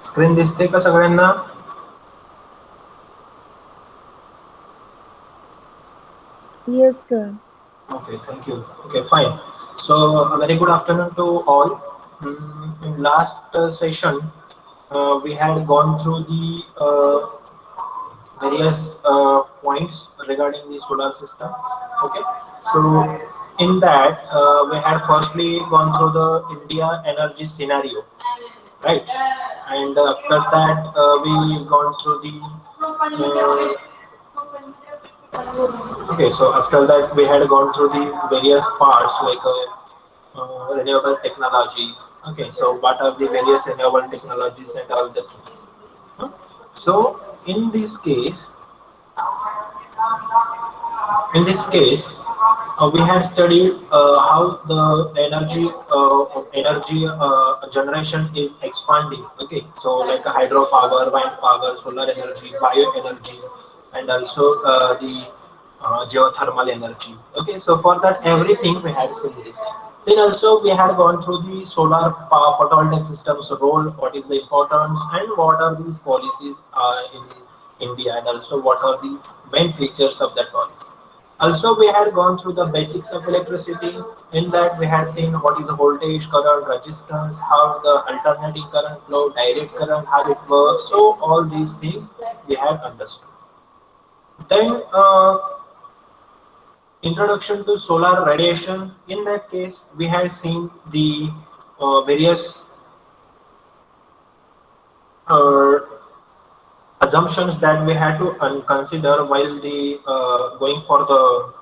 Screen दिसते का सगळ्यांना? Yes, sir. Okay, thank you. Okay, fine. So a very good afternoon to all. In last session, we had gone through the various points regarding the solar system. Okay, so in that we had firstly gone through the India energy scenario, right? And after that we gone through the okay, so after that we had gone through the various parts like renewable technologies. Okay, so what are the various renewable technologies and all the things. Huh? So in this case, we had studied how the energy generation is expanding. Okay, so like hydropower, wind power, solar energy, bioenergy, and also the geothermal energy. Okay, so for that everything we had seen this. Then also we had gone through the solar power photovoltaic systems role, what is the importance, and what are these policies in India, and also what are the main features of that policy. Also, we had gone through the basics of electricity. In that, we had seen what is the voltage, current, resistance, how the alternating current flow, direct current, how it works. So, all these things we had understood. Then, introduction to solar radiation. In that case, we had seen the various uh, assumptions that we had to consider while the going for the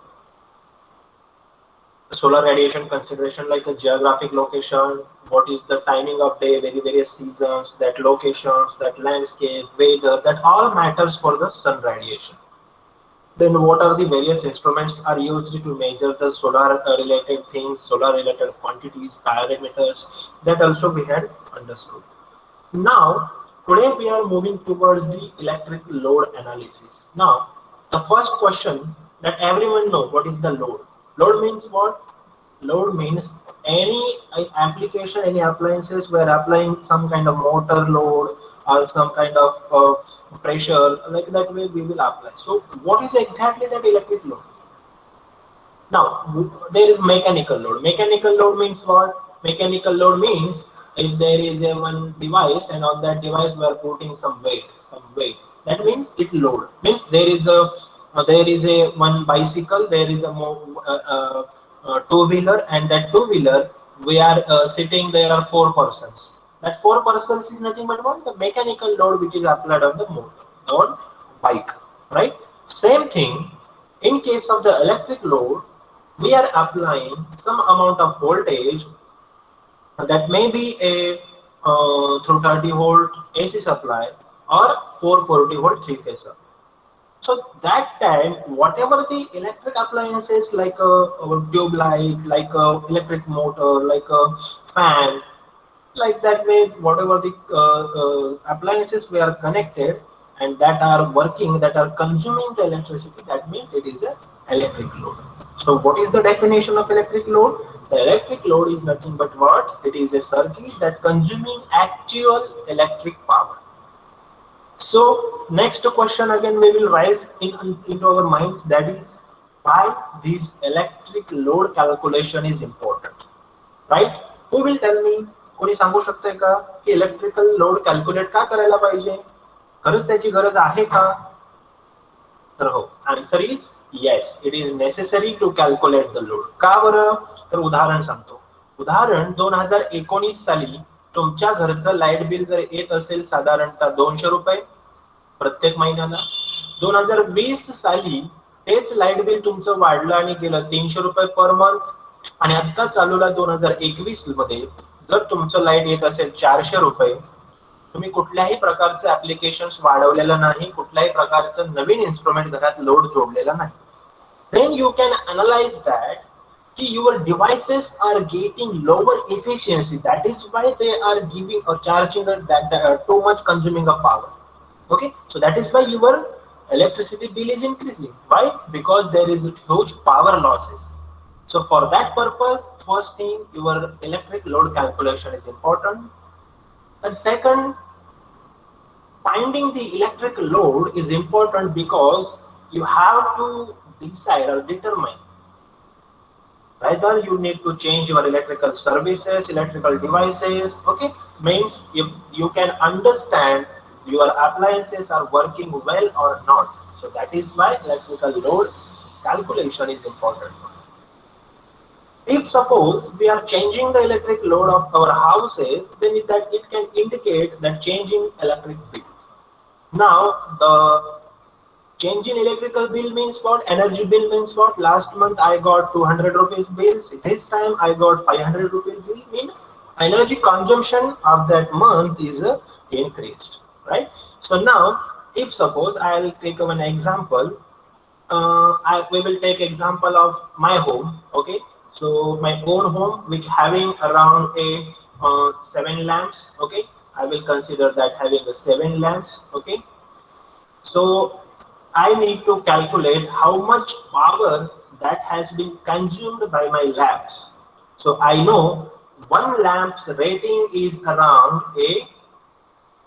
solar radiation consideration, like a geographic location, what is the timing of day, various seasons, that locations, that landscape, weather, that all matters for the sun radiation. Then what are the various instruments are used to measure the solar related things, solar related quantities, parameters, that also we had understood. Now, today we are moving towards the electric load analysis. Now, the first question that everyone know, what is the load? Load means what? Load means any application, any appliances were applying some kind of motor load or some kind of pressure, like that way we will apply. So, what is exactly that electric load? Now, there is mechanical load. Mechanical load means what? Mechanical load means if there is a one device and on that device we are putting some weight. That means it load. Means there is a one bicycle, there is a two-wheeler, and that two-wheeler we are sitting. There are four persons. That four persons is nothing but what? The mechanical load which is applied on the motor, on bike, right? Same thing in case of the electric load, we are applying some amount of voltage that may be a through 30 volt AC supply or 440 volt three phase supply. So that time, whatever the electric appliances like a tube light, like a electric motor, like a fan, like that way, whatever the appliances we are connected and that are working, that are consuming the electricity, that means it is a electric load. So what is the definition of electric load? The electric load is nothing but what? It is a circuit that consuming actual electric power. So next question again we will rise into our minds, that is why this electric load calculation is important, right? Who will tell me? कोणी सांगू शकते का की electrical load calculate का करायला पाहिजे? खरंच त्याची गरज आहे का? तर हो, answer is yes, it is necessary to calculate the load. का बरं? तर उदाहरण सांगतो. उदाहरण 2019 साली तुमच्या घरचं लाईट बिल जर येत असेल साधारणतः 200 रुपये प्रत्येक महिन्याला, 2020 साली तेच लाईट बिल तुमचं वाढलं आणि गेलं 300 रुपये पर मंथ, आणि आता चालूला 2021 मध्ये जर तुमचं लाईट येत असेल 400 रुपये, तुम्ही कुठल्याही प्रकारचं ऍप्लिकेशन वाढवलेलं नाही, कुठल्याही प्रकारचं नवीन इन्स्ट्रुमेंट घरात लोड जोडलेला नाही, then you can analyze that your devices are getting lower efficiency. That is why they are giving or charging that too much consuming of power. Okay, so that is why your electricity bill is increasing. Why? Because there is huge power losses. So for that purpose, first thing, your electric load calculation is important. And second, finding the electric load is important because you have to decide or determine whether you need to change your electrical services, electrical devices. Okay, means if you can understand your appliances are working well or not. So that is why electrical load calculation is important. If suppose we are changing the electric load of our houses, then it can indicate that changing electric bill. Now the change in electrical bill means what? Energy bill means what? Last month I got 200 rupees bills. This time I got 500 rupees bill. Mean energy consumption of that month is increased, right? So now, if suppose I will take an example, we will take example of my home. Okay, so my own home, which having around a 7 lamps. Okay, I will consider that having a 7 lamps. Okay, so I need to calculate how much power that has been consumed by my lamps. So I know one lamp's rating is around a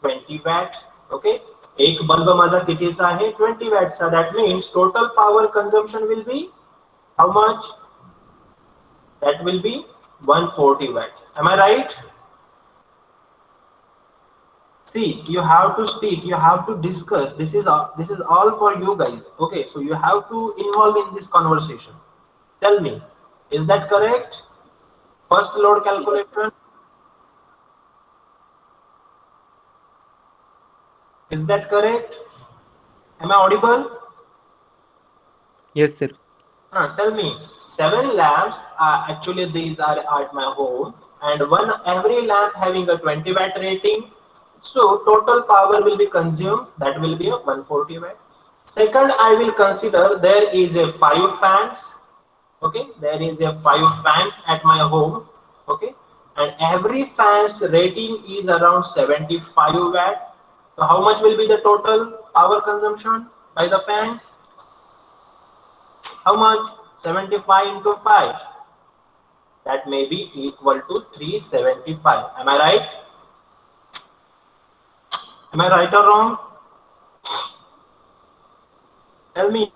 20 watt. Okay, एक bulb माझा कितीचा आहे 20 watt चा. That means total power consumption will be how much? That will be 140 watt. Am I right? See, you have to speak, you have to discuss. This is all for you guys. Okay, so you have to involve in this conversation. Tell me, is that correct? First load calculation. Is that correct? Am I audible? Yes, sir. Tell me, 7 lamps. Actually, these are at my home, and one every lamp having a 20 watt rating. So total power will be consumed. That will be a 140 watt. Second, I will consider there is a 5 fans. Okay, there is a 5 fans at my home. Okay, and every fan's rating is around 75 watt. So how much will be the total power consumption by the fans? How much? 75 into 5. That may be equal to 375. Am I right? Am I right or wrong? Tell me.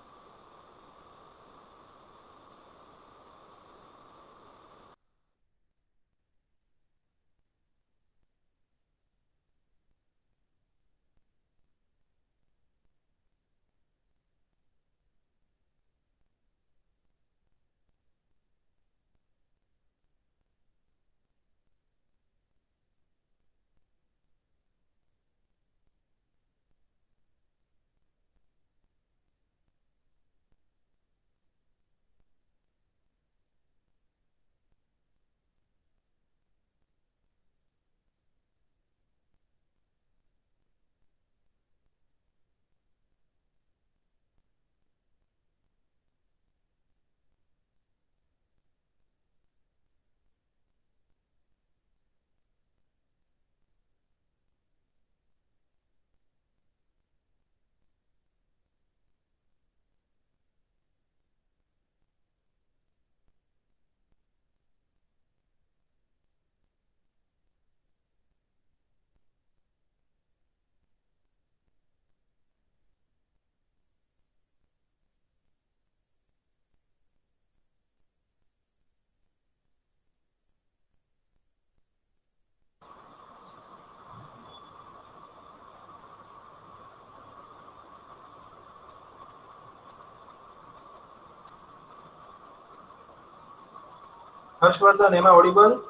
Harshvardhan, am I audible?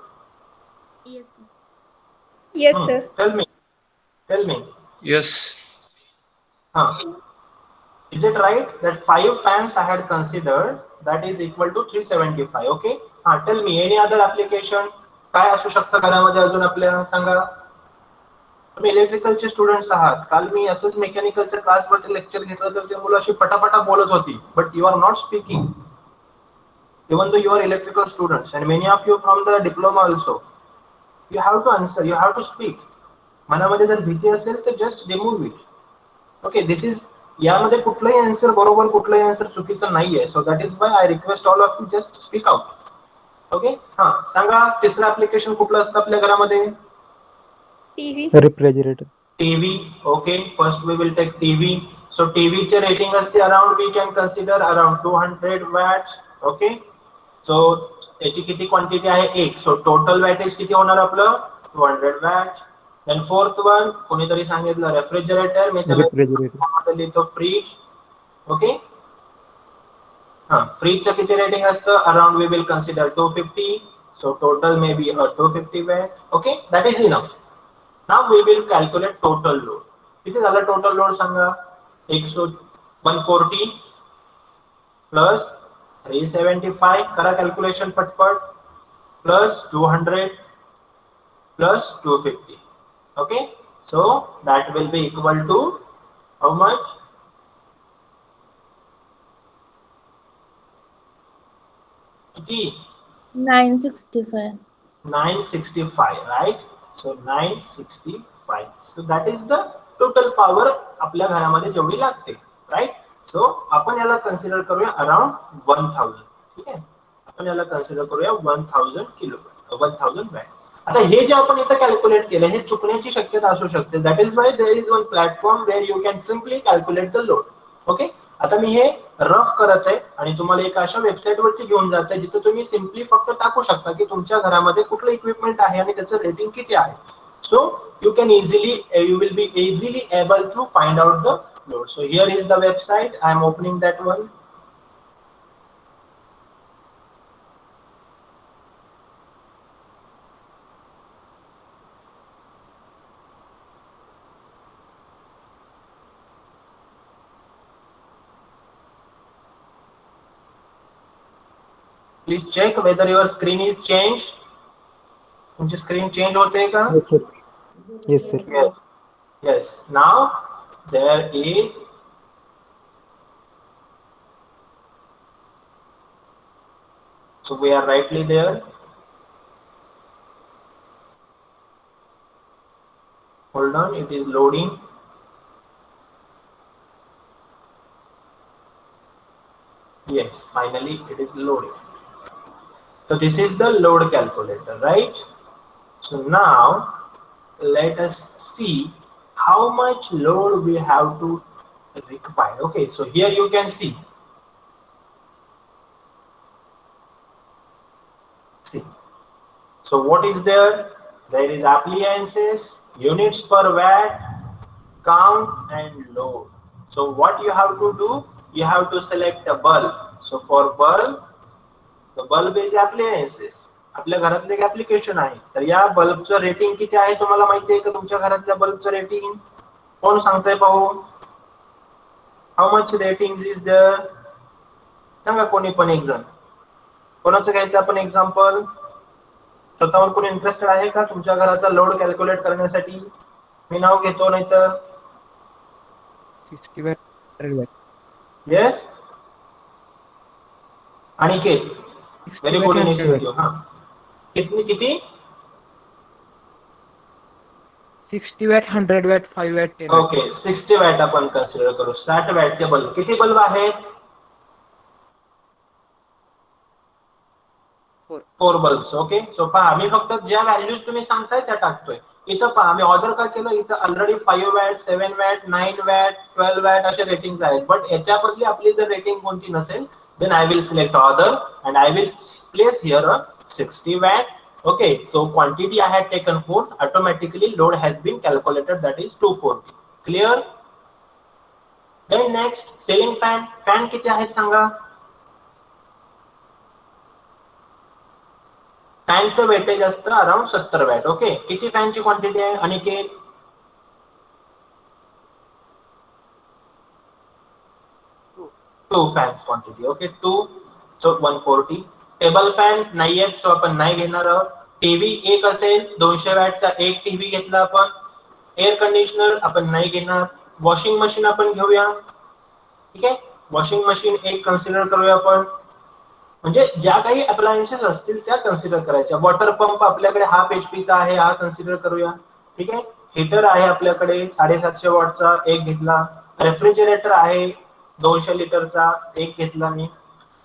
Yes, sir. Yes, sir. Tell me. Tell me. Yes. Is it right that 5 fans I had considered that is equal to 375? Okay. Tell me any other application. काय असू शकतं घरामध्ये अजून आपल्या सांगा. तुम्ही इलेक्ट्रिकलचे students आहात. काल मी असंच मेकॅनिकलच्या क्लासवरती लेक्चर घेतलं तर ते मुलं अशी पटापटा बोलत होती. But you are not speaking. Even though you are electrical students and many of you from the diploma also, you have to answer, you have to speak. मनामध्ये जर भीती असेल तर just remove it. Okay, this is यामध्ये कुठलाही answer बरोबर कुठलाही answer चुकीचं नाहीये. So that is why I request all of you just speak out. Okay, सांगा तिसरं ऍप्लिकेशन कुठलं असतं आपल्या घरामध्ये? TV. Refrigerator. TV. Okay, first we will take TV. So TV चे rating असते around, we can consider around 200 watts. Okay, so याची किती क्वांटिटी आहे एक, सो टोटल वॅटेज किती होणार आपलं 200 वॅट. देन फोर्थ वन कोणीतरी सांगितलं रेफ्रिजरेटर, मी त्याला लिहितो फ्रीज. ओके, हा फ्रीजचं किती रेटिंग असतं around, we will consider 250. So total may be 250 watt. Okay, that is enough. Now we will calculate total load. किती झालं टोटल लोड सांगा, 140 प्लस 375, करा कॅल्क्युलेशन पटपट, plus 200 plus 250. Okay, so that will be equal to how much? T 965. 965, right? So 965. So that is the total power आपल्या घरामध्ये जेवढी लागते, right? So आपण याला कन्सिडर करूया अराउंड 1000. ठीक आहे, आपण याला कन्सिडर करूया 1000 किलो 1000 वॅट. आता हे जे आपण इथं कॅल्क्युलेट केलं हे चुकण्याची शक्यता असू शकते. That is why there is one platform where you can simply calculate the load. Okay, आता मी हे रफ करत आहे आणि तुम्हाला एक अशा वेबसाईट वरती घेऊन जात आहे जिथे तुम्ही सिम्पली फक्त टाकू शकता की तुमच्या घरामध्ये कुठलं इक्विपमेंट आहे आणि त्याचं रेटिंग किती आहे. So you can you will be easily able to find out the load. So here is the website, I am opening that one. Please check whether your screen is changed. तुमची screen change होते का? Yes, sir. Yes, sir. Yes. Yes. Now there is so we are rightly there. Hold on, it is loading. Yes, finally it is loading. So this is the load calculator, right? So now let us see how much load we have to require. Okay, so here you can see. So what is there? There is appliances, units per watt, count and load. So what you have to do? You have to select a bulb. So for bulb, the bulb is appliances. आपल्या घरातलं एक application आहे. तर या बल्बचं rating किती आहे तुम्हाला माहिती आहे का? तुमच्या घरातल्या बल्बचं रेटिंग कोण सांगताय पाहू? How much rating is there? सांगा कोणी पण एक जण. कोणाचं घ्यायचं आपण एक्झाम्पल? स्वतःवर कोणी इंटरेस्टेड आहे का तुमच्या घराचा लोड कॅल्क्युलेट करण्यासाठी? मी नाव घेतो नाहीतर 60 watt, 100 watt. Yes Aniket, very good initiative. हा किती 60 watt, 100 watt, 5 watt, 10 watt. Okay 60 watt आपण कन्सिडर करू. 60 वॅटचे बल्ब. किती बल्ब आहेत? 4 बल्ब्स. ओके, सो पहा आम्ही फक्त ज्या व्हॅल्यूज तुम्ही सांगताय त्या टाकतोय. इथं पहा आम्ही ऑर्डर का केलं, इथं already 5 watt, 7 watt, 9 watt, 12 watt असे रेटिंग्स आहेत. बट याच्या बदली आपली जर रेटिंग कोणती नसेल then I will select other and I will place here a 60 watt. Okay, so quantity I had taken 4, automatically load has been calculated, that is 240. Clear? Then next ceiling fan. Fan किती आहेत सांगा? फॅनचं weightage असतं around 70 watt. Okay, किती फॅनची quantity आहे Aniket? 2 fans quantity. Okay 2, सो 140. Table fan नाही आहेत, सो आपण नाही घेणार आहोत. टीव्ही एक असेल 200 वॅटचा एक टीव्ही घेतला आपण. एअर कंडिशनर आपण नाही घेणार. वॉशिंग मशीन आपण घेऊया. ठीक आहे, वॉशिंग मशीन एक कन्सिडर करूया आपण. म्हणजे ज्या काही अप्लायन्सेस असतील त्या कन्सिडर करायच्या. वॉटर पंप आपल्याकडे 1/2 HP चा आहे, हा कन्सिडर करूया. ठीक आहे, हीटर आहे आपल्याकडे 750 वॉटचा एक घेतला. रेफ्रिजरेटर आहे 200 लिटरचा एक घेतला मी.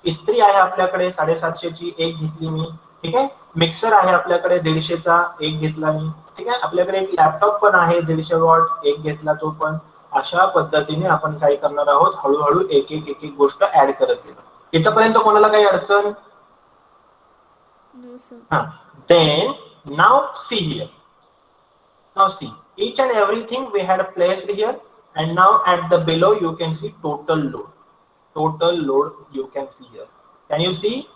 इस्त्री आहे आपल्याकडे 750 ची एक घेतली मी. ठीक आहे. मिक्सर आहे आपल्याकडे 150चा, एक घेतला मी. ठीक आहे. आपल्याकडे एक लॅपटॉप पण आहे 150 वॉट, एक घेतला तो पण. अशा पद्धतीने आपण काय करणार आहोत, हळूहळू एक एक गोष्ट ऍड करत गेलो. इथपर्यंत कोणाला काही अडचण? No, sir. Then now see here. Now see, each and everything we had placed here, and now at the below you can see total load. Total load you can see here. Can you see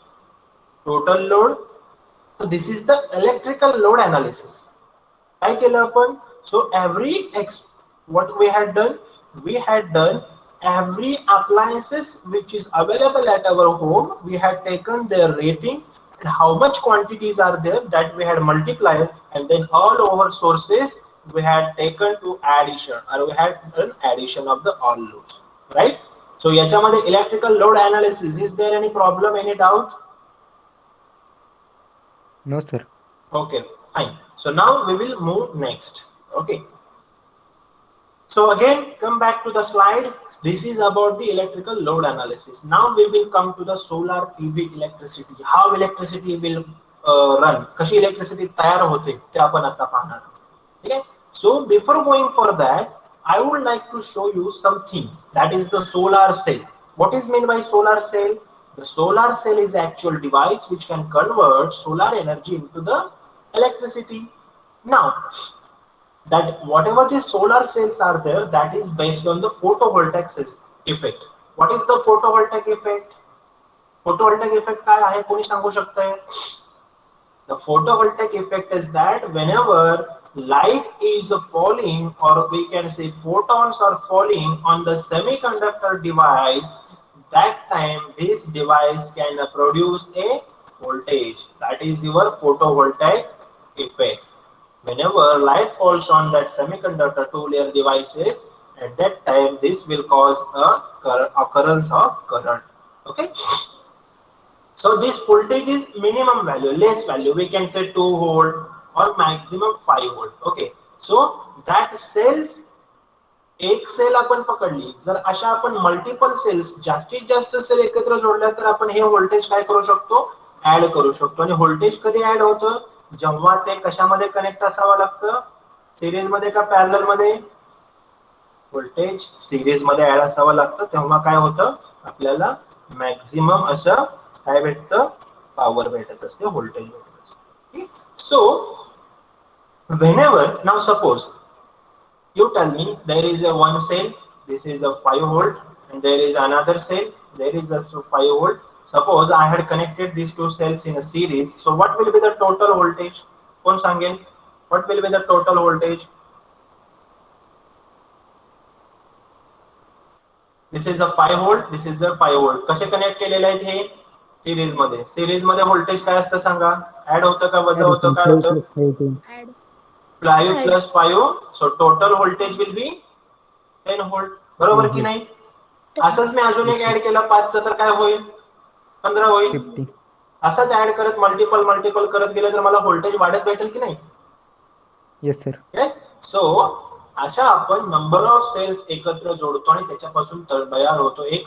total load? So this is the electrical load analysis. काय केलं आपण? So what we had done? We had done every appliances which is available at our home. We had taken their rating and how much quantities are there, that we had multiplied, and then all over sources we had taken to addition, or we had done addition of the all loads, right? So याच्यामध्ये electrical load analysis, is there any problem, any doubt? No, sir. Okay, fine. So now we will move next. Okay. So again, come back to the slide. This is about the electrical load analysis. Now we will come to the solar PV electricity. How electricity will run. कशी electricity तयार होते ते आपण आता पाहणार. Okay. So before going for that, I would like to show you some things. That is the solar cell. What is meant by solar cell? The solar cell is actual device which can convert solar energy into the electricity. Now, that whatever the solar cells are there, that is based on the photovoltaic effect. What is the photovoltaic effect? Photovoltaic effect काय आहे, कोणी सांगू शकतंय? The photovoltaic effect is that whenever light is falling, or we can say photons are falling on the semiconductor device, that time this device can produce a voltage. That is your photovoltaic effect. Whenever light falls on that semiconductor two-layer devices, at that time this will cause a occurrence of current. Okay. So this voltage is minimum value, less value. We can say 2 volt or maximum 5 volt. Okay. So that cells, एक cell आपण पकडली, जर अशा आपण multiple sales, जास्तीत जास्त cell एकत्र जोडल्या तर आपण हे व्होल्टेज काय करू शकतो, ऍड करू शकतो. आणि व्होल्टेज कधी ऍड होतं, जेव्हा ते कशामध्ये कनेक्ट असावं लागतं, सिरीज मध्ये का पॅरलल मध्ये? व्होल्टेज सिरीज मध्ये ऍड असावं लागतं, तेव्हा काय होतं, आपल्याला मॅक्झिमम असं काय भेटतं, पॉवर भेटत असते, व्होल्टेज भेटत असते. सो whenever, now suppose you tell me there is a one cell, this is a 5 volt, and there is another cell, there is also 5 volt. Suppose I had connected these two cells in a series, so what will be the total voltage? कोण सांगेल, what will be the total voltage? This is a 5 volt, this is a 5 volt. कसे connect केलेले आहेत हे? Series मध्ये. Series मध्ये voltage काय असतं सांगा, add होतं का वजा होतं, काय होतं? Add. 5 plus 5, so total voltage will be 10 volt. बरोबर की नाही? असंच मी अजून एक ऍड केला 5चा, तर काय होईल, 15 होईल. असंच ऍड करत मल्टिपल करत गेलं तर मला व्होल्टेज वाढत भेटेल की नाही? Yes, sir. येस. सो अशा आपण नंबर ऑफ सेल्स एकत्र जोडतो आणि त्याच्यापासून तयार होतो एक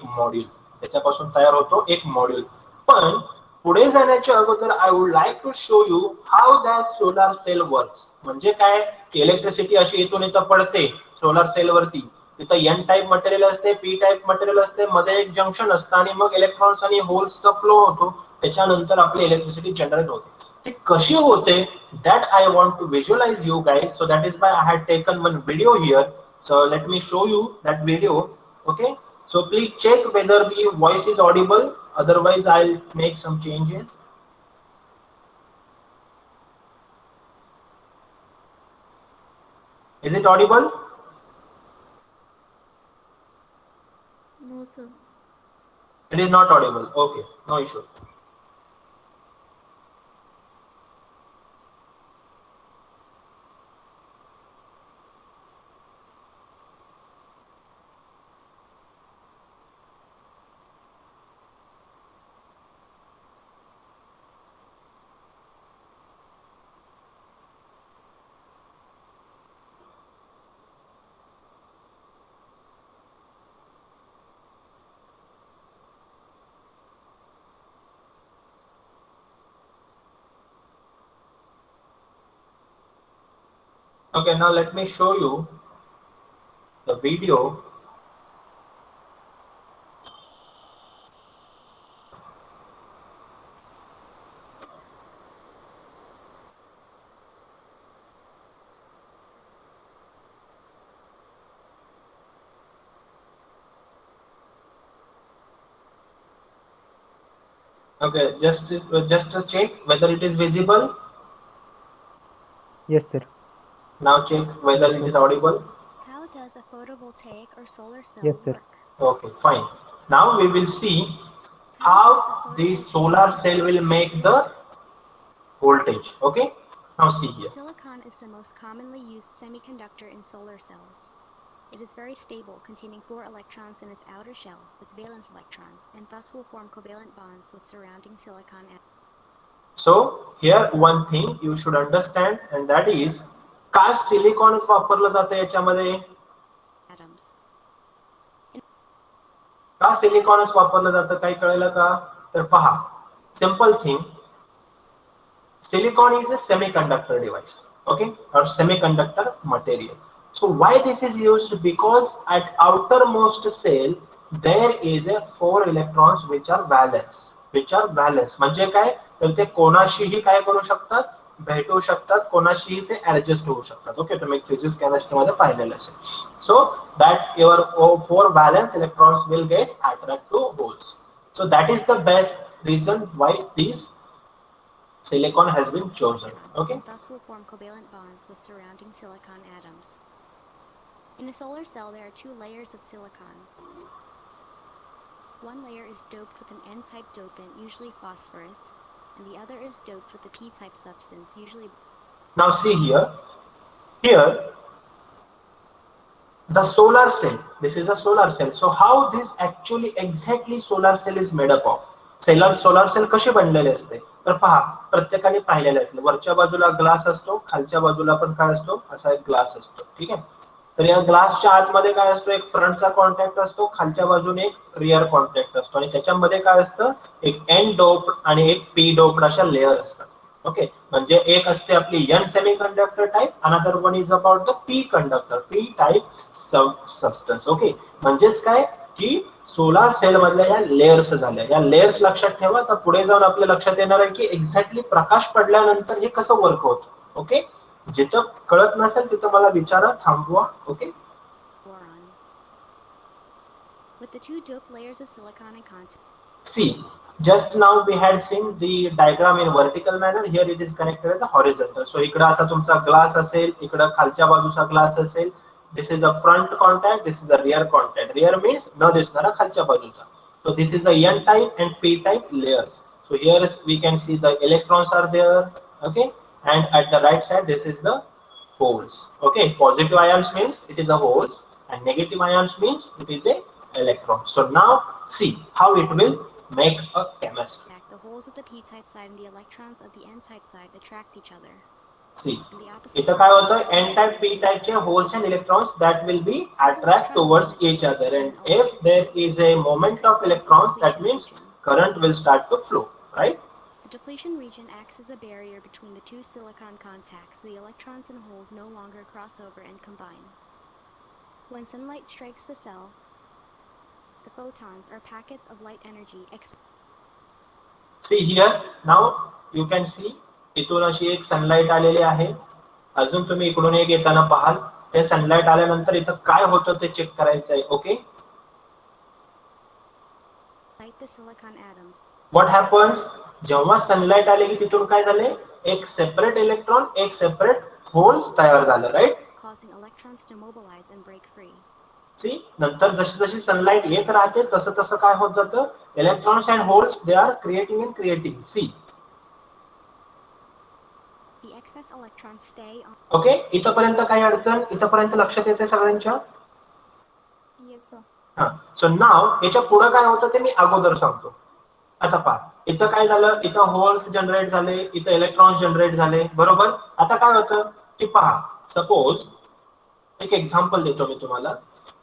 मॉड्यूल. पण पुढे जाण्याच्या अगोदर I would like to show you how that solar cell works. म्हणजे काय, इलेक्ट्रिसिटी अशी इथून इथं पडते सोलार सेल वरती, तिथं एन टाइप मटेरियल असते, पी टाइप मटेरियल असते, मध्ये एक जंक्शन असतं आणि मग इलेक्ट्रॉन्स आणि होल्सचा फ्लो होतो, त्याच्यानंतर आपली इलेक्ट्रिसिटी जनरेट होते. ती कशी होते, that I want to visualize you guys, so that is why I had taken one video here. So let me show you that video. Okay, so please check whether the voice is audible, otherwise I'll make some changes. Is it audible? No, sir. It is not audible. Okay, no issue. Okay, now let me show you the video. Okay, just to check whether it is visible. Yes, sir. Now check whether it is audible. How does a photovoltaic or solar cell Yes, sir. work? Okay, fine. Now we will see how this solar cell will make the voltage. Okay, now see here. Silicon is the most commonly used semiconductor in solar cells. It is very stable, containing 4 electrons in its outer shell, its valence electrons, and thus will form covalent bonds with surrounding silicon atoms. So here one thing you should understand, and that is का silicon वापरलं जातं याच्यामध्ये. का सिलिकॉनच वापरलं जातं काही कळलं का? तर पहा, simple thing, silicon is a semiconductor device, okay, or semiconductor material. So why this is used? Because at outermost cell there is a 4 electrons which are valence. म्हणजे काय, तर ते कोणाशीही काय करू शकतात, भेटू शकतात, कोणाशीही ते ऍडजस्ट होऊ शकतात. ओके, तुम्ही फिजिक्स केमिस्ट्री मध्ये पाहिलेलं असेल. So that your 4 valence electrons will get attract to holes. So that is the best reason why these silicon has been chosen. Okay. And thus will form covalent bonds with surrounding silicon atoms. In a solar cell, there are 2 layers of silicon. One layer is doped with an N-type dopant, usually phosphorus, and the other is doped with a P-type substance, usually. Now see here. Here, the solar cell. This is a solar cell. So how this actually exactly solar cell is made up of? Solar cell कशी बनलेली असते तर पहा, प्रत्येकाने पाहिलेलं आहे, वरच्या बाजूला ग्लास असतो, खालच्या बाजूला पण काय असतो, असा एक ग्लास असतो. ठीक आहे, तर या ग्लासच्या आतमध्ये काय असतो, एक फ्रंटचा कॉन्टॅक्ट असतो, खालच्या बाजूने एक रिअर कॉन्टॅक्ट असतो, आणि त्याच्यामध्ये काय असतं, एक एन डोप्ड आणि एक पी डोप्ड अशा लेअर असतात. ओके, म्हणजे एक असते आपली N semiconductor type, another one is about the P conductor, P type substance. Okay, म्हणजेच काय की सोलार सेल मधल्या या लेयर्स झाल्या, या लेयर्स लक्षात ठेवा. तर पुढे जाऊन आपल्या लक्षात येणार आहे की एक्झॅक्टली प्रकाश पडल्यानंतर हे कसं वर्क होतं. ओके, जिथं कळत नसेल तिथं मला विचारा, थांबवा. Okay, with the 2 doped layers of silicon in contact. See, just now we had seen the diagram in vertical manner. Here it is connected as a horizontal. So इकडे असा तुमचा ग्लास असेल, इकडे खालच्या बाजूचा ग्लास असेल. This is the front contact, this is the rear contact. Rear means न दिसणारा खालच्या बाजूचा. So this is the N type and P type layers. So here is, we can see the electrons are there. Okay, and at the right side this is the holes. Okay, positive ions means it is a holes, and negative ions means it is a electron. So now see how it will make a chemistry. The holes of the p-type side and the electrons of the n-type side attract each other. See, इथं काय होतं, n type p type चे holes and electrons that will be attract towards each other, and if there is a moment of electrons, that means current will start to flow, right? The depletion region acts as a barrier between the 2 silicon contacts, so the electrons and holes no longer cross over and combine. When sunlight strikes the cell, the photons are packets of light energy. See here, now you can see इथून अशी एक sunlight आलेली आहे. अजून तुम्ही इकडून एक येताना पाहाल, ते सनलाइट आल्यानंतर इथं काय होतं ते चेक करायचं आहे. ओके, व्हॉट हॅपन्स, जेव्हा सनलाइट आली की तिथून काय झाले, एक सेपरेट इलेक्ट्रॉन, एक सेपरेट होल्स तयार झालं, राईट. सी, नंतर जशी जशी सनलाइट येत राहते तसं तसं काय होत जातं, electrons and holes they are creating and creating. See, okay, इथपर्यंत काही अडचण, इथपर्यंत लक्षात येते सगळ्यांच्या. Yes sir. हा, सो नाव याच्या पुढे काय होतं ते मी अगोदर सांगतो. आता पहा, इथं काय झालं, इथं होल्स जनरेट झाले, इथं इलेक्ट्रॉन्स जनरेट झाले, बरोबर. आता काय होतं की पहा, सपोज एक एक्झाम्पल देतो मी तुम्हाला,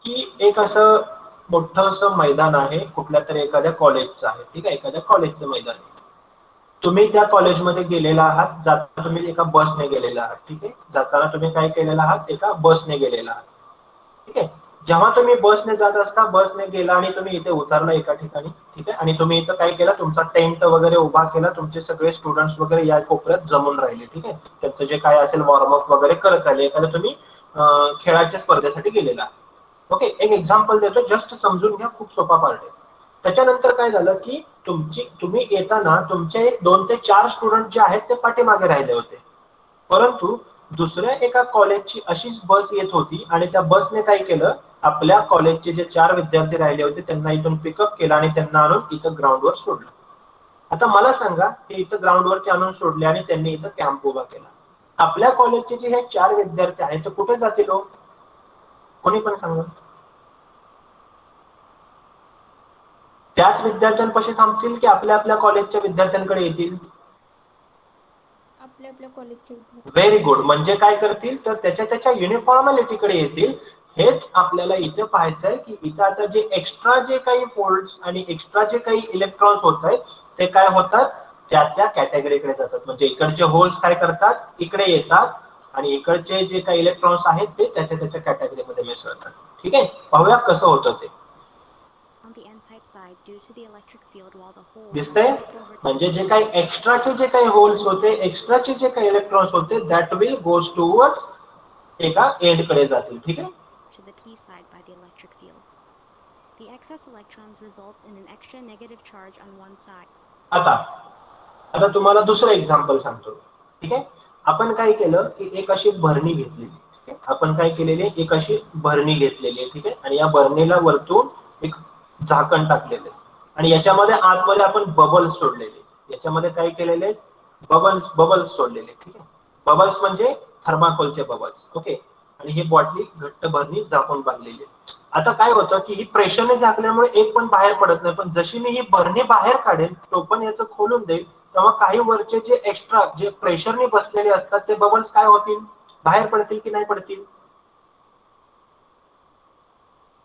की एक असं मोठं असं मैदान आहे, कुठल्या तरी एखाद्या कॉलेजचं आहे. ठीक आहे, एखाद्या कॉलेजचं मैदान आहे. तुम्ही त्या कॉलेजमध्ये गेलेला आहात, जाताना तुम्ही एका बसने गेलेला आहात, ठीक आहे. जाताना तुम्ही काय केलेला आहात, एका बसने गेलेला आहात, ठीक आहे. जेव्हा तुम्ही बसने जात असता, बसने गेला आणि तुम्ही इथे उतरला एका ठिकाणी, ठीक आहे. आणि तुम्ही इथं काय केलं, तुमचा टेंट वगैरे उभा केला, तुमचे सगळे स्टुडंट्स वगैरे या कोपऱ्यात जमून राहिले, ठीक आहे. त्यांचं जे काय असेल वॉर्मअप वगैरे करत राहिले. एखाद्या तुम्ही खेळाच्या स्पर्धेसाठी गेलेला. ओके, एक एक्झाम्पल देतो, जस्ट समजून घ्या, खूप सोपा पार्ट आहे. त्याच्यानंतर काय झालं की तुम्ही येताना तुमचे 2 ते 4 स्टुडंट जे आहेत ते पाठीमागे राहिले होते, परंतु दुसऱ्या एका कॉलेजची अशीच बस येत होती आणि त्या बसने काय केलं, आपल्या कॉलेजचे जे 4 विद्यार्थी राहिले होते त्यांना इथून पिकअप केलं आणि त्यांना आणून इथं ग्राउंडवर सोडलं. आता मला सांगा, हे इथं ग्राउंडवरती आणून सोडले आणि त्यांनी इथं कॅम्प उभा केला. आपल्या कॉलेजचे जे हे 4 विद्यार्थी आहेत ते कुठे जातील हो? कोणी पण सांगा. त्याच विद्यार्थ्यांपाशी थांबतील की आपल्या आपल्या कॉलेजच्या विद्यार्थ्यांकडे येतील? आपल्या आपल्या कॉलेजचे विद्यार्थी. Very good. म्हणजे काय करतील तर त्याच्या युनिफॉर्मॅलिटीकडे येतील. हेच आपल्याला इथे पाहायचं आहे की इथं आता जे एक्स्ट्रा जे काही फोल्ड्स आणि एक्स्ट्रा जे काही इलेक्ट्रॉन्स होत आहेत ते काय होतात, त्या कॅटेगरीकडे जातात. म्हणजे इकडचे होल्स काय करतात, इकडे येतात आणि इकडचे जे काही इलेक्ट्रॉन्स आहेत ते त्याच्या कॅटेगरीमध्ये मिसळतात. ठीक आहे, पाहूया कसं होतं ते. दिसतंय? म्हणजे जे काही एक्स्ट्राचे जे काही होल्स होते, एक्स्ट्राचे जे काही इलेक्ट्रॉन्स होते, दॅट विल गोज टुवर्ड्स एका एंड कडे जातील. ठीक आहे. To the p side by the electric field. The excess electrons result in an extra negative charge on one side. आता तुम्हाला दुसरं एक्झाम्पल सांगतो. ठीक आहे. आपण काय केलं की एक अशी भरणी घेतलेली. आपण काय केलेली, एक अशी भरणी घेतलेली आहे. ठीक आहे. आणि या भरणीला वरतून एक झाकण टाकलेलं आहे आणि याच्यामध्ये आतमध्ये आपण बबल्स सोडलेले. याच्यामध्ये काय केलेले, बबल्स सोडलेले. ठीक आहे. बबल्स म्हणजे थर्माकोलचे बबल्स. ओके. आणि ही बॉटली घट्ट भरणी झाकून बांधलेली आहे. आता काय होतं की ही प्रेशरने झाकल्यामुळे एक पण बाहेर पडत नाही, पण जशी मी ही भरणी बाहेर काढेल, टोपण याचं खोलून देईल, तेव्हा काही वरचे जे एक्स्ट्रा जे प्रेशरने बसलेले असतात ते बबल्स काय होतील, बाहेर पडतील की नाही पडतील?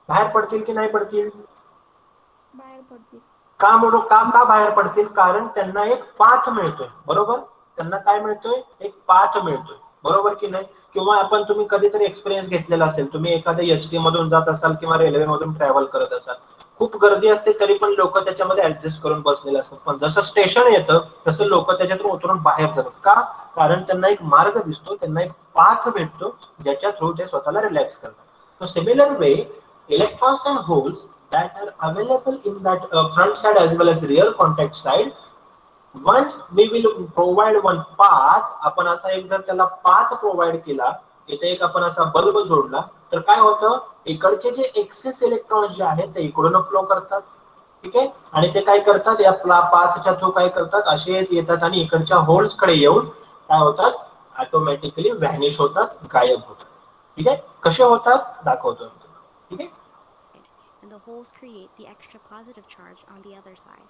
बाहेर पडतील की नाही पडतील? बाहेर पडतील. का बाहेर पडतील? कारण त्यांना एक पाथ मिळतोय. बरोबर, त्यांना काय मिळतोय, एक पाथ मिळतोय. बरोबर की नाही? किंवा आपण तुम्ही कधीतरी एक्सपिरियन्स घेतलेला असेल, तुम्ही एखाद्या एसटी मधून जात असाल किंवा रेल्वे मधून ट्रॅव्हल करत असाल, खूप गर्दी असते तरी पण लोक त्याच्यामध्ये ऍडजस्ट करून बसलेले असतात, पण जसं स्टेशन येतं तसं लोक त्याच्यातून उतरून बाहेर जातात. का? कारण त्यांना एक मार्ग दिसतो, त्यांना एक पाथ भेटतो ज्याच्या थ्रू ते स्वतःला रिलॅक्स करतात. Similar way, electrons and holes that are available in that front side as well as rear contact side, once we will provide one path, आपण असा एक जर त्याला पाथ प्रोव्हाइड केला, इथे एक आपण असा बल्ब जोडला, तर काय होतं, इकडचे जे एक्सेस इलेक्ट्रॉन्स जे आहेत ते इकडून फ्लो करतात. ठीक आहे. आणि ते काय करतात, या पाथच्या थ्रू काय करतात, असेच येतात आणि इकडच्या होल्स कडे येऊन काय होतात, ऑटोमॅटिकली व्हॅनिश होतात, गायब होतात. ठीक आहे. कसे होतात दाखवतो. ठीक आहे. And the holes create the extra positive charge on the other side.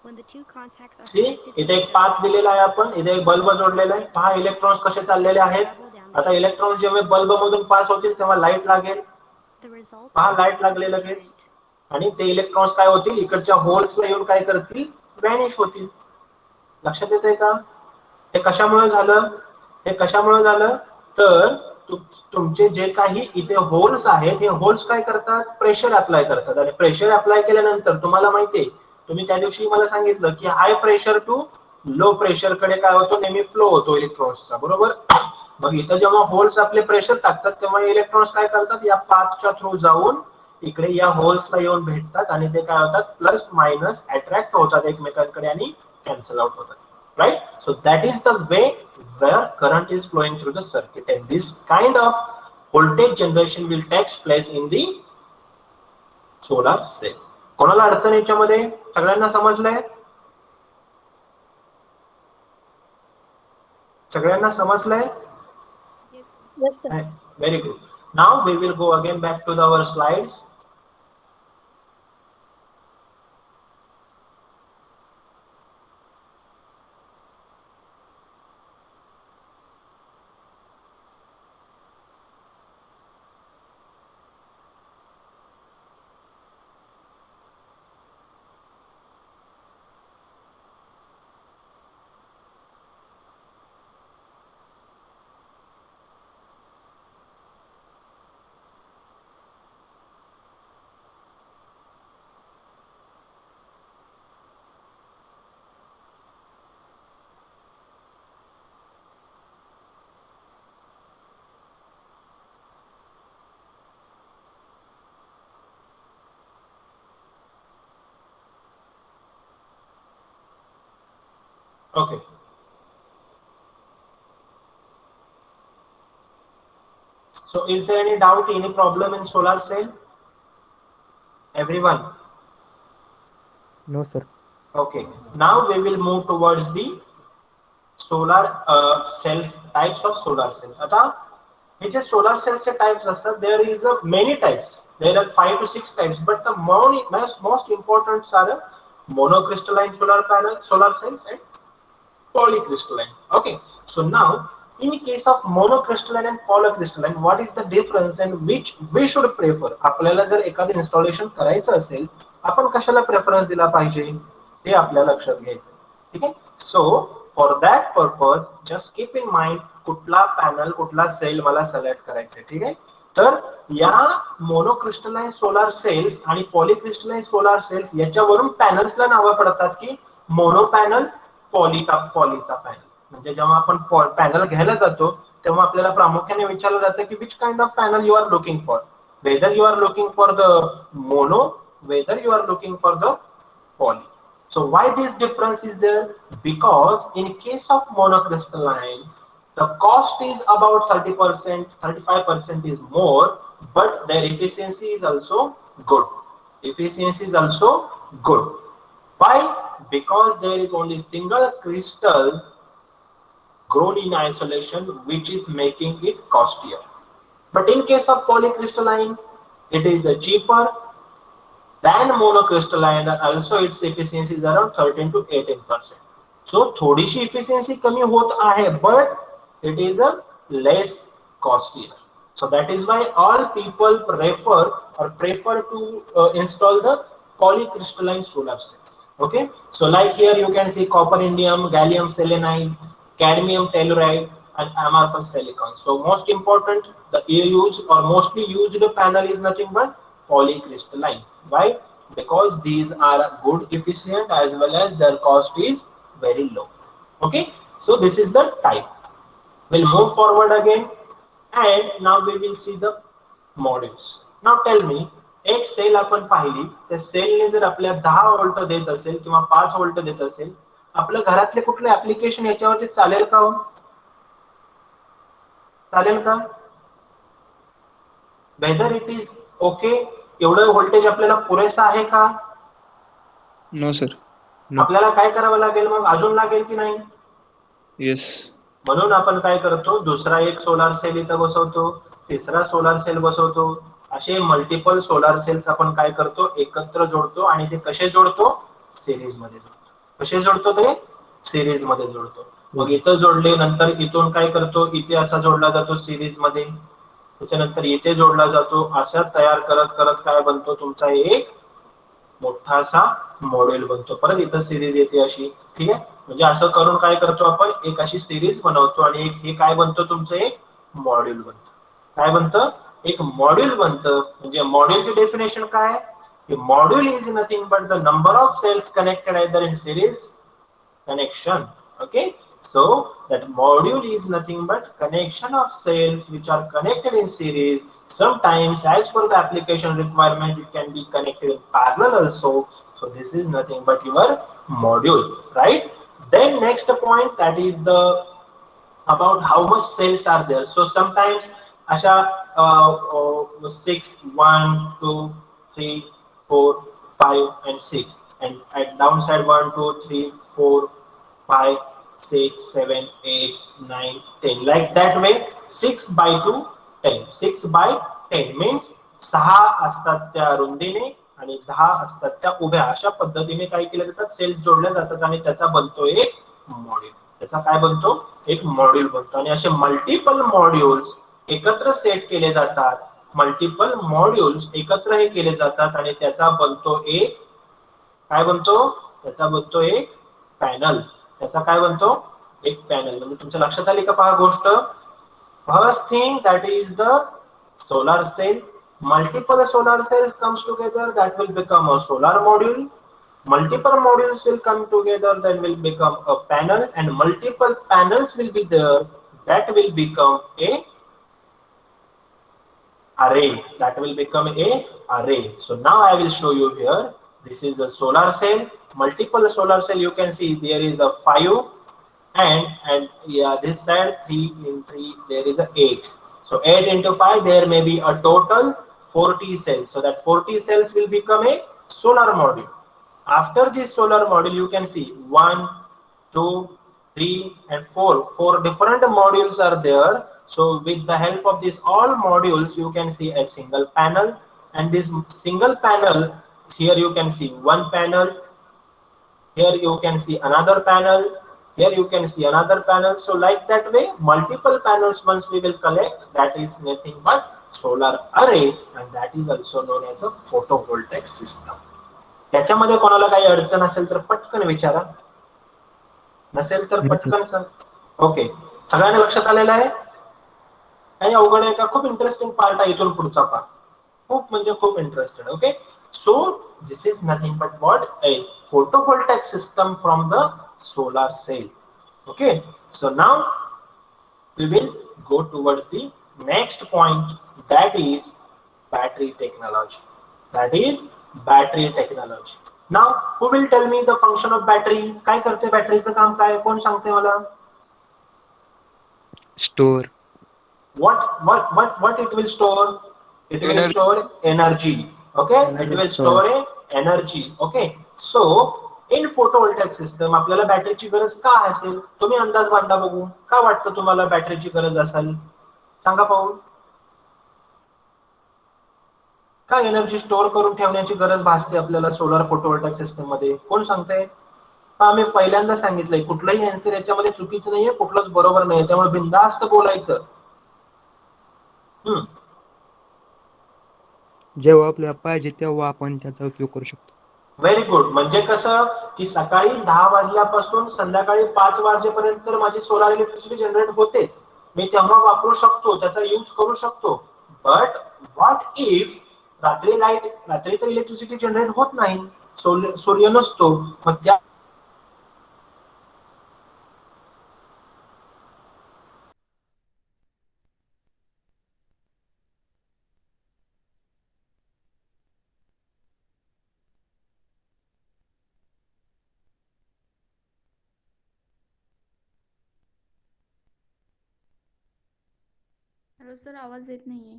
When the two contacts are C, connected इथे एक पाथ दिलेला आहे, आपण इथे एक बल्ब जोडलेला आहे. पहा इलेक्ट्रॉन्स कसे चाललेले आहेत. आता इलेक्ट्रॉन्स जेव्हा बल्ब मधून पास होतील तेव्हा लाईट लागेल. पहा लाईट लागले लगेच, आणि ते इलेक्ट्रॉन्स काय होतील, इकडच्या होल्सला येऊन काय करतील, व्हॅनिश होतील. लक्षात येतंय का? हे कशामुळे झालं, हे कशामुळे झालं, तर तुमचे जे काही इथे होल्स आहेत, हे होल्स काय करतात, प्रेशर अप्लाय करतात. आणि प्रेशर अप्लाय केल्यानंतर तुम्हाला माहितीये, तुम्ही त्या दिवशी मला सांगितलं की high pressure to low pressure कडे काय होतो, नेहमी फ्लो होतो इलेक्ट्रॉन्सचा. बरोबर. मग इथं जेव्हा होल्स आपले प्रेशर टाकतात तेव्हा इलेक्ट्रॉन्स काय करतात, या पाथच्या थ्रू जाऊन इकडे या होल्सला येऊन भेटतात आणि ते काय होतात, प्लस मायनस अट्रॅक्ट होतात एकमेकांकडे आणि कॅन्सल आउट होतात. Right? So that is the way where current is flowing through the circuit, and this kind of voltage generation will take place in the solar cell. कोणाला अडचण याच्यामध्ये? सगळ्यांना समजलंय? सगळ्यांना समजलंय? Yes. Yes, sir. Very good. Now we will go again back to our slides. Okay. So is there any doubt, any problem in solar cell? Everyone? No, sir. Okay. Now we will move towards the solar cells, types of solar cells. आता हे जे solar cells types असतात, there is a many types. There are 5 to 6 types, but the most important are monocrystalline solar panels, solar cells, and polycrystalline. Okay, so now in case of monocrystalline and polycrystalline, what is the difference and which we should prefer? आपल्याला जर एखादं installation करायचं असेल, आपण कशाला preference दिला पाहिजे हे आपल्या लक्षात घ्यायचं. ठीक आहे. So for that purpose just keep in mind कुठला पॅनल कुठला सेल मला सिलेक्ट करायचा. ठीक आहे. तर या मोनोक्रिस्टलाइन सोलार सेल्स आणि पॉलीक्रिस्टलाइन सोलार सेल्स याच्यावरून पॅनल्सला नावं पडतात की मोनो पॅनल, पॉलीचा पॅनल. म्हणजे जेव्हा आपण पॅनल घ्यायला जातो तेव्हा आपल्याला प्रामुख्याने विचारलं जातं की which kind of panel you are looking for, whether you are looking for the mono, whether you are looking for the poly. So why this difference is there? Because in case of monocrystalline, the cost is about 30%, 35% is more, but their efficiency is also good. Efficiency is also good. Why? Because there is only single crystal grown in isolation, which is making it costlier. But in case of polycrystalline, it is cheaper than monocrystalline, and also its efficiency is around 13 to 18%. So थोडीशी efficiency कमी होत आहे, but it is a less costlier. So that is why all people prefer to install the polycrystalline solar cells. Okay, so like here you can see copper indium, gallium selenide, cadmium telluride, and amorphous silicon. So most important, the used or mostly used panel is nothing but polycrystalline. Why? Because these are good, efficient, as well as their cost is very low. Okay, so this is the type. We'll move forward again, and now we will see the modules. Now tell me, एक cell आपण पाहिली, त्या सेलने जर आपल्या 10 volt देत असेल किंवा 5 volt देत असेल, आपल्या घरातले कुठले ऍप्लिकेशन याच्यावरती चालेल का हो? चालेल का? वेदर इट इज ओके, एवढं व्होल्टेज आपल्याला पुरेसा आहे का? No sir. आपल्याला काय करावं लागेल मग? अजून लागेल की नाही? येस. म्हणून आपण काय करतो, दुसरा एक सोलार सेल इथं बसवतो, तिसरा सोलार सेल बसवतो, असे मल्टिपल सोलार सेल्स आपण काय करतो, एकत्र जोडतो. आणि ते कसे जोडतो? सिरीज मध्ये जोडतो. कसे जोडतो? ते सिरीज मध्ये जोडतो. मग इथं जोडले, नंतर इथून काय करतो, इथे असा जोडला जातो सिरीज मध्ये, त्याच्यानंतर इथे जोडला जातो. अशा तयार करत करत काय बनतो, तुमचा एक मोठासा मॉड्यूल बनतो. परत इथं सिरीज येते अशी. ठीक आहे. म्हणजे असं करून काय करतो आपण, एक अशी सिरीज बनवतो आणि एक हे काय बनतो, तुमचं एक मॉड्यूल बनतं. काय बनतं? एक मॉड्यूल बनतं. म्हणजे मॉड्यूलची डेफिनेशन काय? Module is nothing but the number of cells connected either in series connection. Okay, so that module is nothing but connection of cells which are connected in series. Sometimes as per the application requirement it can be connected in parallel also. So this is nothing but your module, right? Then next point, that is the about how much cells are there. So sometimes asha 6 1 2 3 4 5 and 6, and at downside 1 2 3 4 5 6 7 8 9 10, like that way. 6 by 2 10, 6 by 10 means 6 असतात त्या रुंदीने आणि 10 असतात त्या उभ्या. अशा पद्धतीने काय केलं जातात, सेल्स जोडल्या जातात आणि त्याचा बनतो एक मॉड्यूल. त्याचा काय बनतो? एक मॉड्यूल बनतो. आणि असे मल्टिपल मॉड्यूल्स एकत्र सेट केले जातात. मल्टिपल मॉड्यूल्स एकत्र हे केले जातात आणि त्याचा बनतो एक काय बनतो? त्याचा बनतो एक पॅनल. त्याचा काय बनतो? एक पॅनल. म्हणजे तुमच्या लक्षात आली का पहा गोष्ट? First thing, that is the solar cell. Multiple solar cells comes together, that will become a solar module. Multiple modules will come together, that will become a panel, and multiple panels will be there, that will become a array. That will become a array. So now I will show you here. This is a solar cell. Multiple solar cell. You can see there is a 5 and yeah, this side 3 in 3 there is a 8. So 8 into 5 there may be a total 40 cells. So that 40 cells will become a solar module. After this solar module you can see 1, 2, 3 and 4. 4 different modules are there. So with the help of these all modules you can see a single panel, and this single panel, here you can see one panel, here you can see another panel, here you can see another panel. So like that way multiple panels once we will collect, that is nothing but solar array, and that is also known as a photovoltaic system. त्याच्यामध्ये कोणाला काही अडचण असेल तर पटकन विचारा, नसेल तर पटकन सांग. ओके, सगळ्यांना लक्षात आलेलं आहे? काही अवघड आहे का? खूप इंटरेस्टिंग पार्ट आहे इथून पुढचा पार्ट, खूप म्हणजे खूप interested. Okay, so this is nothing but what a photovoltaic system from the solar cell. Okay, so now we will go towards the next point, that is battery technology. That is battery technology. Now who will tell me the function of battery? काय करते बॅटरीचं काम? काय, कोण सांगते मला? Store. What it will store? It will Energy. store energy. Okay, it will store a energy. Okay, so in photovoltaic system आपल्याला बॅटरीची गरज का असेल? तुम्ही अंदाज बांधा बघू, का वाटतं तुम्हाला बॅटरीची गरज असेल? सांगा पाहू. का एनर्जी स्टोअर करून ठेवण्याची गरज भासते आपल्याला सोलर फोटोव्होल्टाइक सिस्टम मध्ये? कोण सांगते? आम्ही पहिल्यांदा सांगितलंय कुठलंही आन्सर याच्यामध्ये चुकीचं नाहीये, कुठलंच बरोबर नाही, त्यामुळे बिनधास्त बोलायचं. जेव्हा आपल्याला पाहिजे तेव्हा आपण त्याचा उपयोग करू शकतो. Very good. म्हणजे कसं की सकाळी 10 वाजल्यापासून संध्याकाळी 5 वाजेपर्यंत माझी सोलार इलेक्ट्रिसिटी जनरेट होतेच, मी तेव्हा वापरू शकतो, त्याचा यूज करू शकतो. बट व्हॉट इफ रात्री तर इलेक्ट्रिसिटी जनरेट होत नाही, सूर्य नसतो, मग त्या हॅलो सर, आवाज येत नाहीये.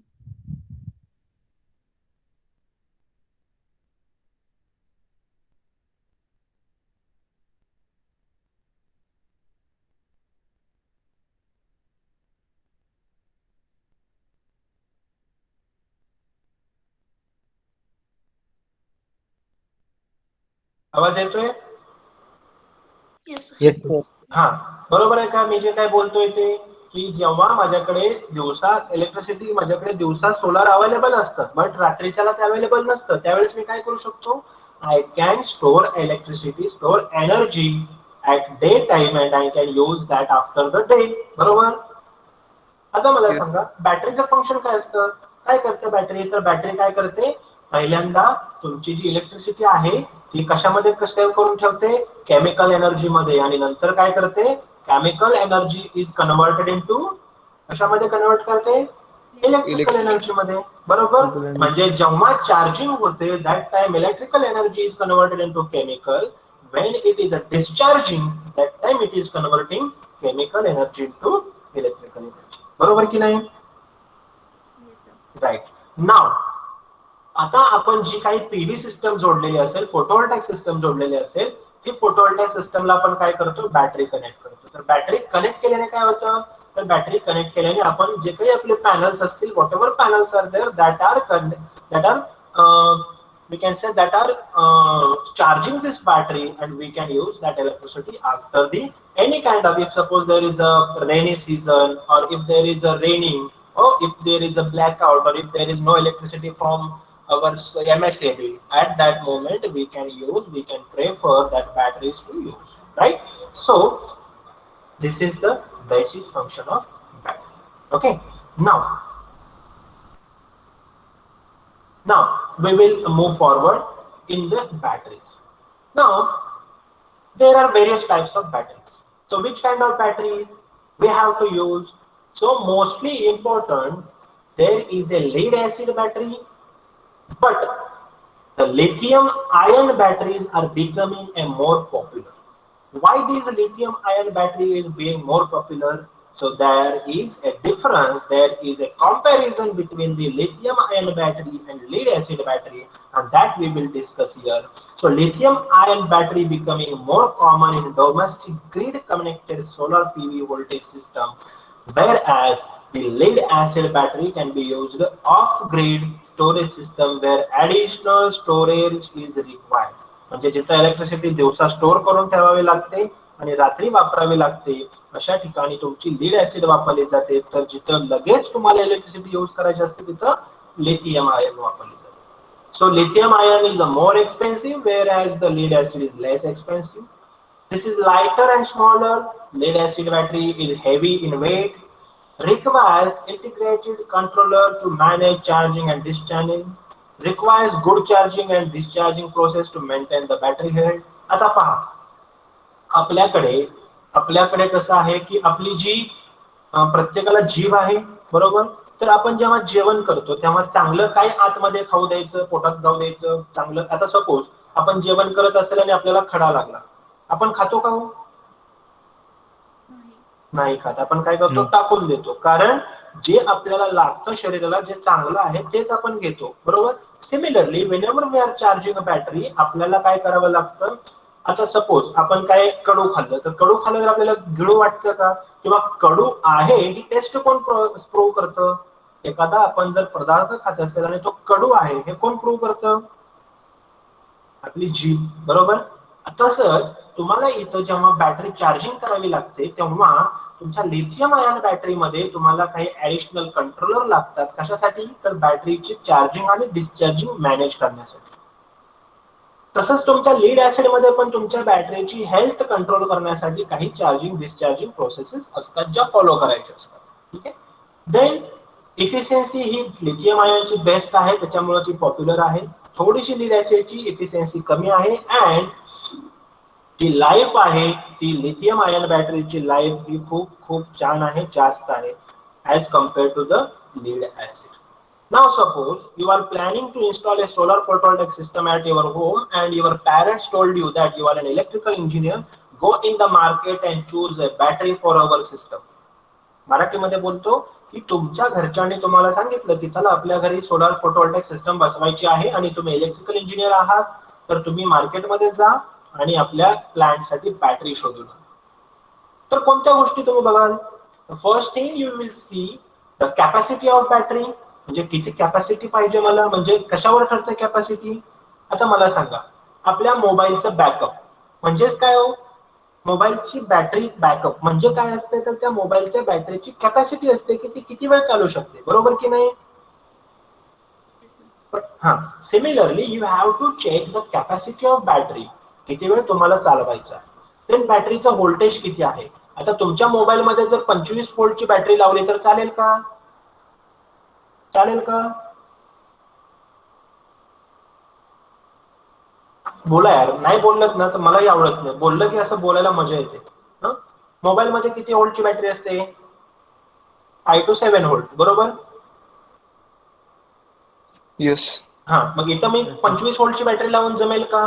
आवाज येतोय? Yes, sir. Yes sir. हा, बरोबर आहे का? मी जे काय बोलतोय ते की जेव्हा माझ्याकडे दिवसा इलेक्ट्रिसिटी, माझ्याकडे दिवसा सोलार अवेलेबल असतं, बट रात्रीच्याला ते अवेलेबल नसतं, त्यावेळेस मी काय करू शकतो? I can store electricity, store energy at day time and I can use that after the day. बरोबर? आता मला Yes. सांगा बॅटरीचं फंक्शन काय असतं? काय करते बॅटरी? तर बॅटरी काय करते? पहिल्यांदा तुमची जी इलेक्ट्रिसिटी आहे ती कशामध्ये सेव्ह करून ठेवते? केमिकल एनर्जी मध्ये, आणि नंतर काय करते? Chemical energy is converted into, कशामध्ये कन्वर्ट करते? इलेक्ट्रिकल एनर्जी मध्ये. बरोबर? म्हणजे जेव्हा चार्जिंग होते that time electrical energy is converted into chemical. when it is a discharging, that time it is converting chemical energy into electrical energy. बरोबर की नाही? Yes sir. राईट. नाव आता आपण जी काही पीव्ही सिस्टम जोडलेली असेल, फोटोव्होल्टाइक सिस्टम जोडलेली असेल, ती फोटोव्होल्टाइक सिस्टमला आपण काय करतो? बॅटरी कनेक्ट करतो. तर बॅटरी कनेक्ट केल्याने काय होतं? तर बॅटरी कनेक्ट केल्याने आपण जे काही आपले पॅनल्स असतील, whatever panels are there, that are we can say that are charging this battery, and we can use that electricity after the any kind of, if suppose there is a rainy season, or if there is a raining, or if there is a blackout, or if there is no electricity from our MSAB, at that moment we can prefer that batteries to use, right? So this is the basic function of battery. Okay, now we will move forward in the batteries. Now there are various types of batteries. So which kind of batteries we have to use? So mostly important, there is a lead acid battery, but the lithium ion batteries are becoming a more popular. Why this lithium ion battery is being more popular? So there is a difference, there is a comparison between the lithium ion battery and lead acid battery, and that we will discuss here. So lithium ion battery becoming more common in domestic grid connected solar PV voltage system, whereas the lead acid battery can be used off grid storage system where additional storage is required. म्हणजे जिथे electricity दिवसा store करून ठेवावी लागते आणि रात्री वापरावी लागते अशा ठिकाणी तुमची लीड ऍसिड वापरली जाते, तर जिथं लगेच तुम्हाला इलेक्ट्रिसिटी यूज करायची असते तिथं लिथियम आयन वापरली जाते. So lithium ion is more expensive whereas the lead acid is less expensive. This is lighter and smaller. Lead acid battery is heavy in weight, requires integrated controller to manage charging and discharging, requires good charging and discharging process to maintain the battery health. आता पहा, आपल्याकडे कसं आहे की आपली जी प्रत्येकाला जीभ आहे, बरोबर. तर आपण जेव्हा जेवण करतो तेव्हा चांगलं काय आतमध्ये खाऊ द्यायचं, पोटात जाऊ द्यायचं चांगलं. आता सपोज आपण जेवण करत असेल आणि आपल्याला खडा लागला, आपण खातो का? नाही खात. आपण काय करतो? टाकून देतो. कारण जे आपल्याला लागतं शरीराला, जे चांगलं आहे तेच आपण घेतो, बरोबर. Similarly whenever we are charging a battery, आपल्याला काय करावं लागतं? आता सपोज आपण काय कडू खाल्लं, तर कडू खाल्लं तर आपल्याला गिळू वाटतं का? किंवा कडू आहे ही टेस्ट कोण प्रूव्ह करतं? एखादा आपण जर पदार्थ खात असेल आणि तो कडू आहे हे कोण प्रूव्ह करतं? आपली जीभ, बरोबर. तसंच तुम्हाला इथं जेव्हा बॅटरी चार्जिंग करावी लागते तेव्हा तुमच्या लिथियम आयन बॅटरीमध्ये तुम्हाला काही ऍडिशनल कंट्रोलर लागतात. कशासाठी? तर बॅटरीची चार्जिंग आणि डिस्चार्जिंग मॅनेज करण्यासाठी. तसंच तुमच्या लीड ऍसिड मध्ये पण तुमच्या बॅटरीची हेल्थ कंट्रोल करण्यासाठी काही चार्जिंग डिस्चार्जिंग प्रोसेसेस असतात ज्या फॉलो करायच्या असतात. ठीक आहे. देन इफिशियन्सी ही लिथियम आयनची बेस्ट आहे, त्याच्यामुळे ती पॉप्युलर आहे. थोडीशी लीड ऍसिडची इफिशियन्सी कमी आहे, अँड जी लाईफ आहे ती लिथियम आयन बॅटरीची लाईफ ही खूप खूप छान आहे, जास्त आहे as compared to the lead acid. Now suppose you are planning to install a solar photovoltaic system at your home and your parents told you that you are an electrical engineer, go in the market and choose a battery for our system. मराठीमध्ये बोलतो की तुमच्या घरच्यांनी तुम्हाला सांगितलं की चला आपल्या घरी सोलार फोटोव्होल्टाइक सिस्टम बसवायची आहे आणि तुम्ही इलेक्ट्रिकल इंजिनियर आहात, तर तुम्ही मार्केटमध्ये जा आणि आपल्या प्लांट साठी बॅटरी शोधून. तर कोणत्या गोष्टी तुम्ही बघाल? First thing you will see the capacity of battery, म्हणजे किती कॅपॅसिटी पाहिजे मला, म्हणजे कशावर ठरते कॅपॅसिटी. आता मला सांगा, आपल्या मोबाईलचं बॅकअप म्हणजेच काय हो? मोबाईलची बॅटरी बॅकअप म्हणजे काय असते? तर त्या मोबाईलच्या बॅटरीची कॅपॅसिटी असते की ती किती वेळ चालू शकते, बरोबर की नाही? हा, similarly you have to check the capacity of battery, किती वेळ तुम्हाला चालवायचा. देन बॅटरीचा व्होल्टेज किती आहे. आता तुमच्या मोबाईल मध्ये जर 25 व्होल्टची बॅटरी लावली तर चालेल का? चालेल का? बोला यार, नाही बोललत ना तर मलाही आवडत नाही. बोललं की असं बोलायला मजा येते. मोबाईल मध्ये किती व्होल्टची बॅटरी असते? 5 to 7 व्होल्ट, बरोबर. Yes. हा, मग इथं मी 25 व्होल्टची बॅटरी लावून जमेल का?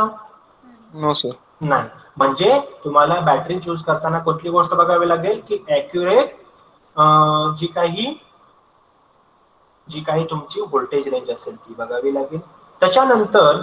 No, sir. नाही. म्हणजे तुम्हाला बॅटरी चूज करताना कुठली गोष्ट बघावी लागेल की ऍक्युरेट जी काही तुमची व्होल्टेज रेंज असेल ती बघावी लागेल. त्याच्यानंतर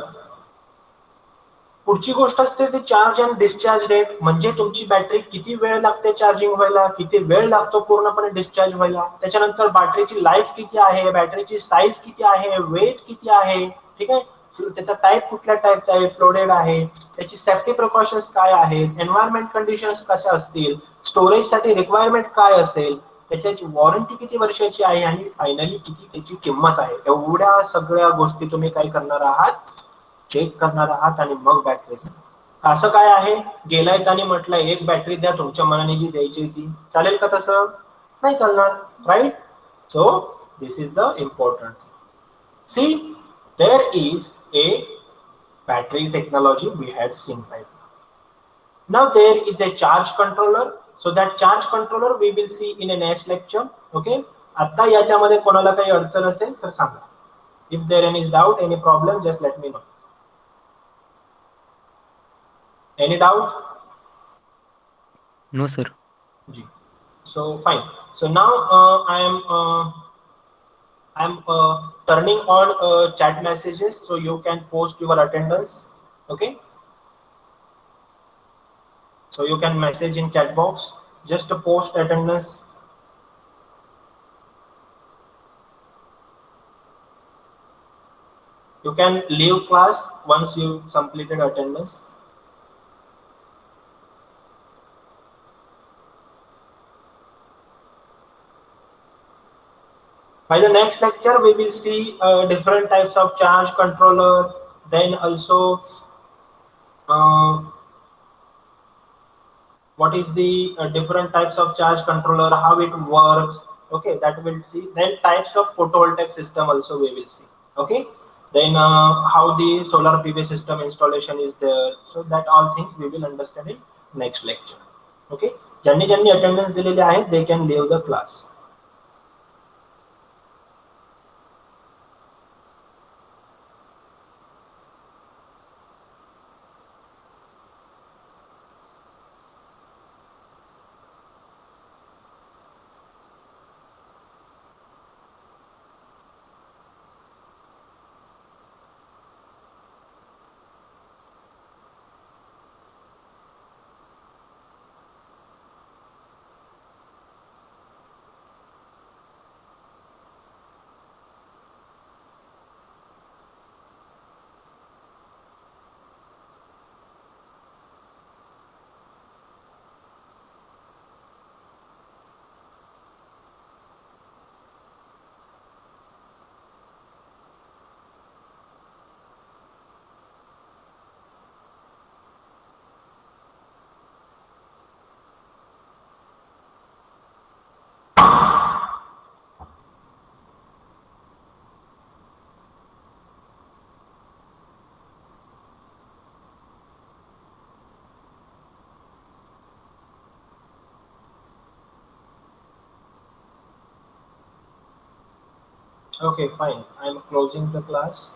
पुढची गोष्ट असते ती चार्ज अँड डिस्चार्ज रेट, म्हणजे तुमची बॅटरी किती वेळ लागते चार्जिंग व्हायला, किती वेळ लागतो पूर्णपणे डिस्चार्ज व्हायला. त्याच्यानंतर बॅटरीची लाईफ किती आहे, बॅटरीची साईज किती आहे, वेट किती आहे, ठीक आहे. त्याचा टाईप कुठल्या टाईपचा आहे, फ्लोडेड आहे, त्याची सेफ्टी प्रिकॉशन्स काय आहेत, एन्व्हायरमेंट कंडिशन्स कशा असतील, स्टोरेजसाठी रिक्वायरमेंट काय असेल, त्याची वॉरंटी किती वर्षाची आहे, आणि फायनली किती त्याची किंमत आहे. एवढ्या सगळ्या गोष्टी तुम्ही काय करणार आहात, चेक करणार आहात. आणि मग बॅटरी. असं काय आहे, गेलाय आणि म्हटलं एक बॅटरी द्या तुमच्या मनाने जी द्यायची ती, चालेल का? तसं नाही चालणार, right. So this is the important. See, there is a battery technology we had seen right now. Now there is a charge controller. So that charge controller we will see in a next lecture. Okay. आता याच्यामध्ये कोणाला काही अडचण असेल तर सांगा. If there any doubt, any problem, just let me know. Any doubt? No, sir. Ji. So fine. So now I'm turning on chat messages so you can post your attendance. Okay. So you can message in chat box. Just to post attendance. You can leave class once you completed attendance. By the next lecture, we will see different types of charge controller. Then also, uh, what is the different types of charge controller, how it works. Okay, that we'll see. Then types of photovoltaic system also we will see. Okay. Then how the solar PV system installation is there. So that all things we will understand in next lecture. Okay. ज्यांनी ज्यांनी attendance दिलेली आहे, they can leave the class. Okay, fine. I'm closing the class.